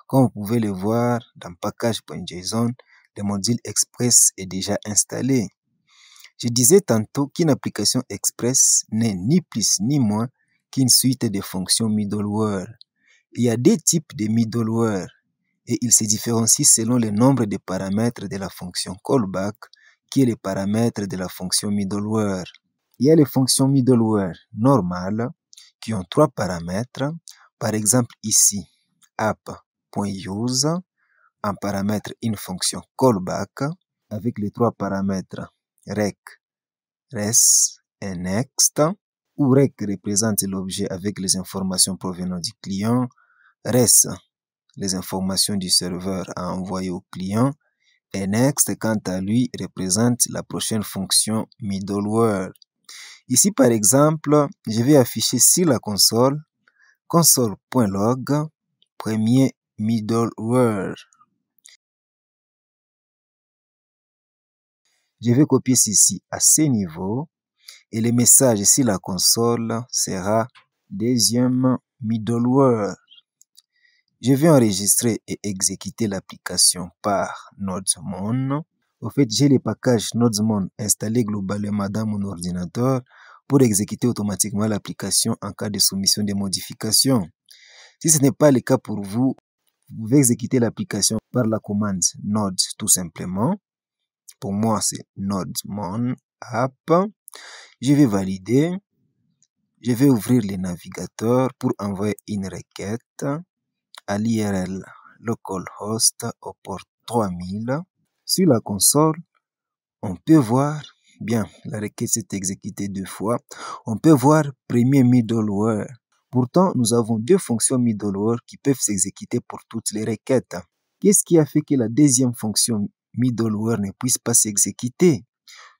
[SPEAKER 1] Comme vous pouvez le voir dans package.json, le module Express est déjà installé. Je disais tantôt qu'une application Express n'est ni plus ni moins qu'une suite de fonctions middleware. Il y a deux types de middleware et ils se différencient selon le nombre de paramètres de la fonction callback qui est le paramètre de la fonction middleware. Il y a les fonctions middleware normales qui ont trois paramètres. Par exemple ici, app.use en paramètre une fonction callback avec les trois paramètres rec, res et next, où rec représente l'objet avec les informations provenant du client, res les informations du serveur à envoyer au client, et next quant à lui représente la prochaine fonction middleware. Ici, par exemple, je vais afficher sur la console, console.log, premier middleware. Je vais copier ceci à ce niveau et le message sur la console sera deuxième middleware. Je vais enregistrer et exécuter l'application par Nodemon. Au fait, j'ai le package Nodemon installé globalement dans mon ordinateur pour exécuter automatiquement l'application en cas de soumission de modifications. Si ce n'est pas le cas pour vous, vous pouvez exécuter l'application par la commande node tout simplement. Pour moi, c'est Nodemon app. Je vais valider. Je vais ouvrir le navigateur pour envoyer une requête à l'IRL localhost au port 3000. Sur la console, on peut voir, bien, la requête s'est exécutée deux fois, on peut voir premier middleware. Pourtant, nous avons deux fonctions middleware qui peuvent s'exécuter pour toutes les requêtes. Qu'est-ce qui a fait que la deuxième fonction middleware ne puisse pas s'exécuter?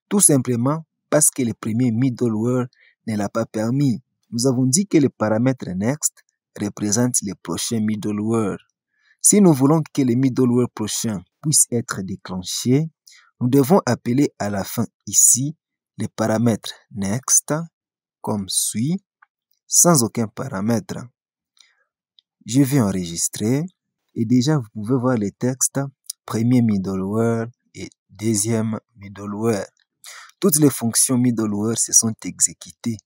[SPEAKER 1] Tout simplement parce que le premier middleware ne l'a pas permis. Nous avons dit que le paramètre next représente le prochain middleware. Si nous voulons que le middleware prochain puisse être déclenché, nous devons appeler à la fin ici le paramètre next comme suit, sans aucun paramètre. Je vais enregistrer et déjà vous pouvez voir les textes premier middleware et deuxième middleware. Toutes les fonctions middleware se sont exécutées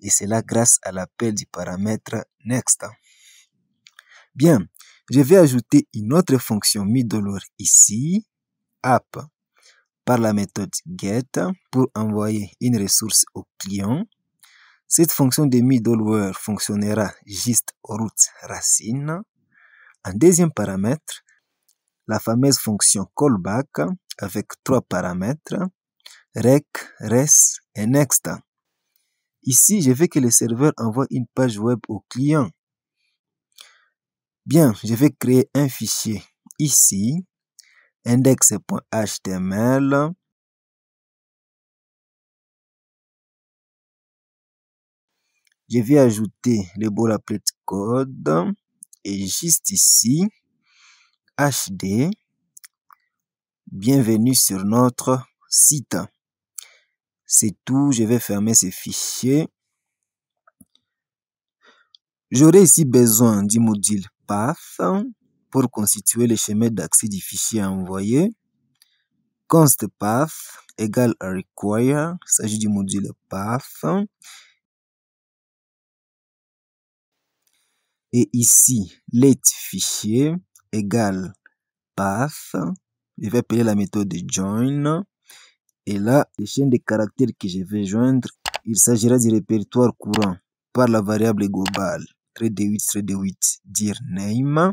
[SPEAKER 1] et cela grâce à l'appel du paramètre next. Bien, je vais ajouter une autre fonction middleware ici, app, par la méthode get pour envoyer une ressource au client. Cette fonction de middleware fonctionnera juste root racine. En deuxième paramètre, la fameuse fonction callback avec trois paramètres, rec, res et next. Ici, je veux que le serveur envoie une page web au client. Bien, je vais créer un fichier ici, index.html. Je vais ajouter le boilerplate code et juste ici, HD, bienvenue sur notre site. C'est tout, je vais fermer ce fichier. J'aurai ici besoin du module path pour constituer le chemin d'accès du fichier à envoyer. Const path égale require, il s'agit du module path. Et ici, let fichier égale path. Je vais appeler la méthode join. Et là, les chaînes de caractères que je vais joindre, il s'agira du répertoire courant par la variable globale -8 dire name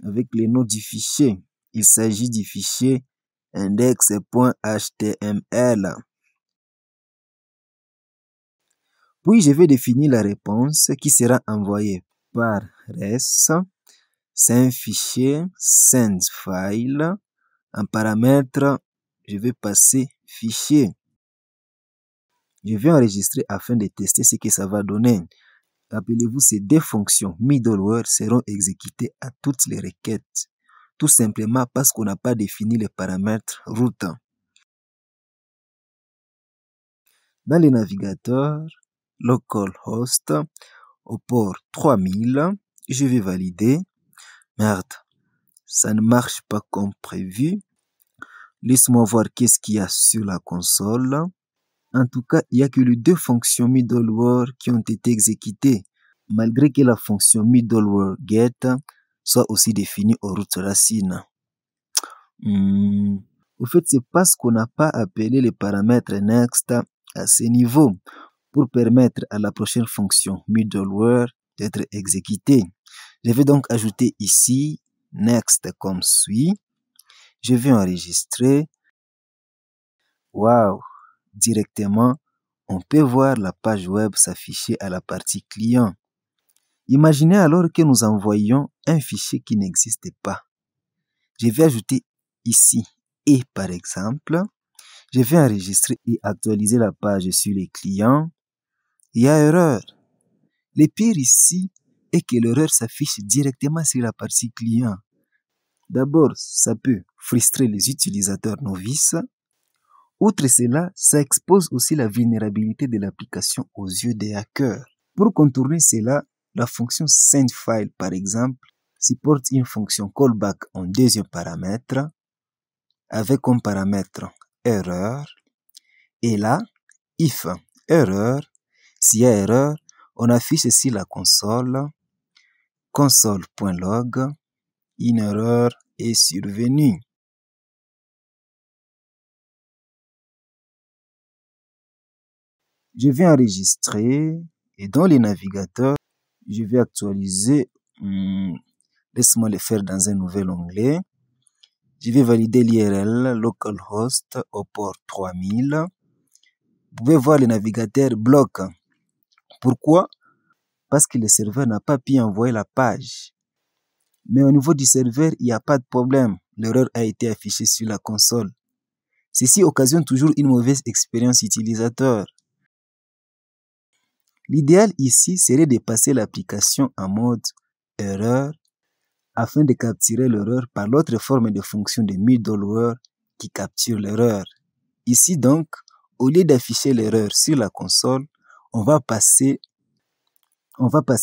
[SPEAKER 1] avec les noms du fichier. Il s'agit du fichier index.html. Puis, je vais définir la réponse qui sera envoyée par res. C'est un fichier send file. En paramètre, je vais passer fichier. Je vais enregistrer afin de tester ce que ça va donner. Rappelez-vous, ces deux fonctions middleware seront exécutées à toutes les requêtes. Tout simplement parce qu'on n'a pas défini les paramètres root. Dans le navigateur, localhost, au port 3000, je vais valider. Merde, ça ne marche pas comme prévu. Laisse-moi voir qu'est-ce qu'il y a sur la console. En tout cas, il n'y a que les deux fonctions middleware qui ont été exécutées, malgré que la fonction middleware get soit aussi définie au root racine. Au fait, c'est parce qu'on n'a pas appelé les paramètres next à ce niveau pour permettre à la prochaine fonction middleware d'être exécutée. Je vais donc ajouter ici next comme suit. Je vais enregistrer. Waouh! Directement, on peut voir la page web s'afficher à la partie client. Imaginez alors que nous envoyons un fichier qui n'existe pas. Je vais ajouter ici et par exemple, je vais enregistrer et actualiser la page sur les clients. Il y a erreur. Le pire ici est que l'erreur s'affiche directement sur la partie client. D'abord, ça peut frustrer les utilisateurs novices. Outre cela, ça expose aussi la vulnérabilité de l'application aux yeux des hackers. Pour contourner cela, la fonction sendFile, par exemple, supporte une fonction callback en deuxième paramètre, avec comme paramètre erreur, et là, if erreur, s'il y a erreur, on affiche ici la console, console.log, une erreur est survenue. Je vais enregistrer et dans les navigateurs, je vais actualiser. Laisse-moi le faire dans un nouvel onglet. Je vais valider l'URL localhost au port 3000. Vous pouvez voir le navigateur bloque. Pourquoi? Parce que le serveur n'a pas pu envoyer la page. Mais au niveau du serveur, il n'y a pas de problème. L'erreur a été affichée sur la console. Ceci occasionne toujours une mauvaise expérience utilisateur. L'idéal ici serait de passer l'application en mode erreur afin de capturer l'erreur par l'autre forme de fonction de middleware qui capture l'erreur. Ici donc, au lieu d'afficher l'erreur sur la console, on va passer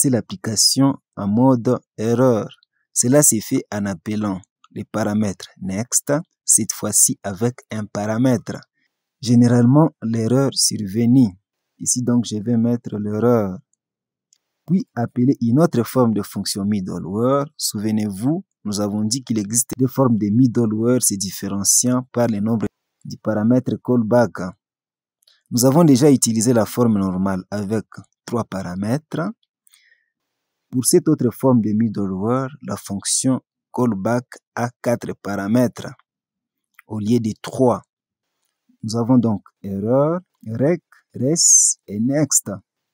[SPEAKER 1] l'application en mode erreur. Cela s'est fait en appelant les paramètres next, cette fois-ci avec un paramètre. Généralement, l'erreur survenue. Ici donc, je vais mettre l'erreur. Puis appeler une autre forme de fonction middleware. Souvenez-vous, nous avons dit qu'il existe deux formes de middleware se différenciant par le nombre du paramètre callback. Nous avons déjà utilisé la forme normale avec 3 paramètres. Pour cette autre forme de middleware, la fonction callback a 4 paramètres au lieu de 3. Nous avons donc erreur, rec, res et next.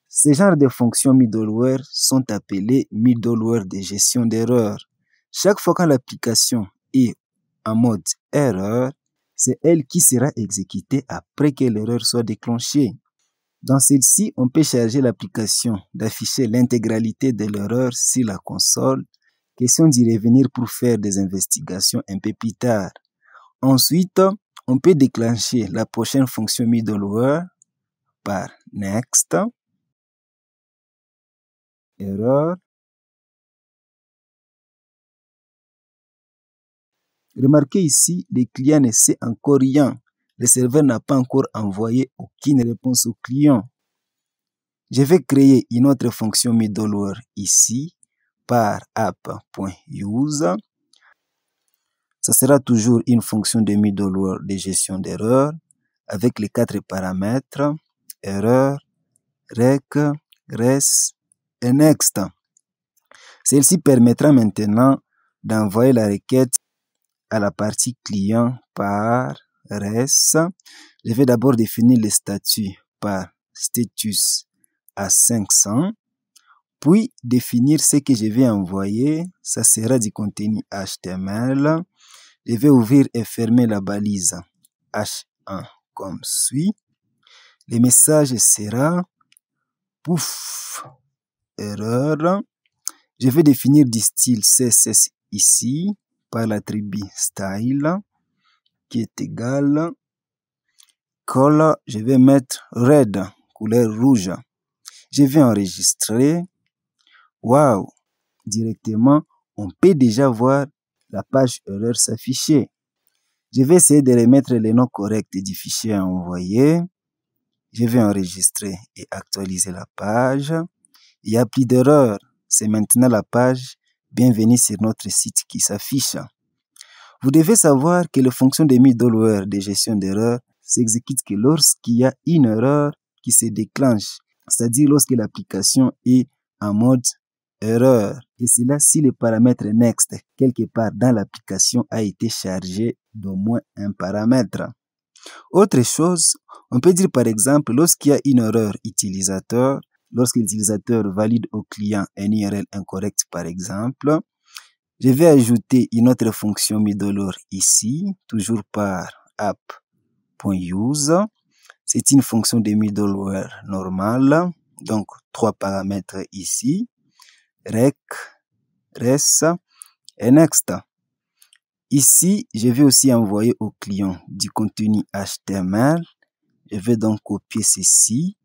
[SPEAKER 1] Ces genres de fonctions middleware sont appelées middleware de gestion d'erreur. Chaque fois que l'application est en mode erreur, c'est elle qui sera exécutée après que l'erreur soit déclenchée. Dans celle-ci, on peut charger l'application d'afficher l'intégralité de l'erreur sur la console. Question d'y revenir pour faire des investigations un peu plus tard. Ensuite, on peut déclencher la prochaine fonction middleware par next, erreur. Remarquez ici, le client ne sait encore rien. Le serveur n'a pas encore envoyé aucune réponse au client. Je vais créer une autre fonction middleware ici par app.use. Ça sera toujours une fonction de middleware de gestion d'erreur avec les 4 paramètres erreur, rec, res et next. Celle-ci permettra maintenant d'envoyer la requête à la partie client par res. Je vais d'abord définir le statut par status à 500. Puis définir ce que je vais envoyer. Ça sera du contenu HTML. Je vais ouvrir et fermer la balise H1 comme suit. Le message sera pouf, erreur. Je vais définir du style CSS ici par l'attribut style qui est égal. Color, je vais mettre red, couleur rouge. Je vais enregistrer. Waouh! Directement, on peut déjà voir la page erreur s'afficher. Je vais essayer de remettre le nom correct du fichier à envoyer. Je vais enregistrer et actualiser la page. Il n'y a plus d'erreur. C'est maintenant la page Bienvenue sur notre site qui s'affiche. Vous devez savoir que les fonctions de middleware de gestion d'erreurs s'exécutent que lorsqu'il y a une erreur qui se déclenche, c'est-à-dire lorsque l'application est en mode erreur. Et cela si le paramètre next quelque part dans l'application a été chargé d'au moins un paramètre. Autre chose, on peut dire par exemple lorsqu'il y a une erreur utilisateur, lorsque l'utilisateur valide au client un URL incorrect par exemple, je vais ajouter une autre fonction middleware ici, toujours par app.use. C'est une fonction de middleware normale, donc 3 paramètres ici, rec, res et next. Ici, je vais aussi envoyer au client du contenu HTML. Je vais donc copier ceci.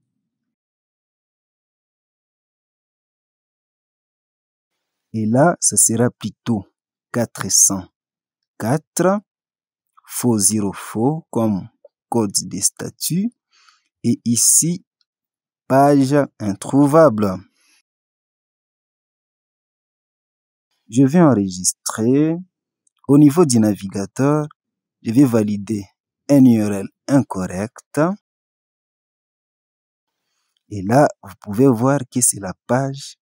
[SPEAKER 1] Et là, ça sera plutôt 404, faux 0 faux comme code de statut. Et ici, page introuvable. Je vais enregistrer. Au niveau du navigateur, je vais valider un URL incorrect. Et là, vous pouvez voir que c'est la page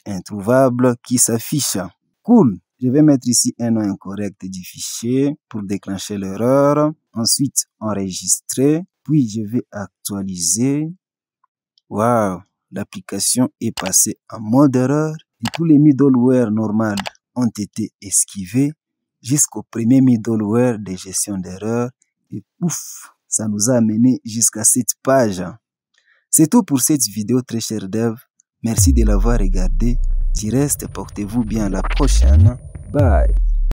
[SPEAKER 1] introuvable qui s'affiche. Cool! Je vais mettre ici un nom incorrect du fichier pour déclencher l'erreur. Ensuite, enregistrer. Puis, je vais actualiser. Waouh! L'application est passée en mode erreur. Et tous les middleware normales ont été esquivés jusqu'au premier middleware de gestion d'erreur. Et pouf! Ça nous a amené jusqu'à cette page. C'est tout pour cette vidéo, très cher dev. Merci de l'avoir regardé. Du reste, portez-vous bien, à la prochaine. Bye.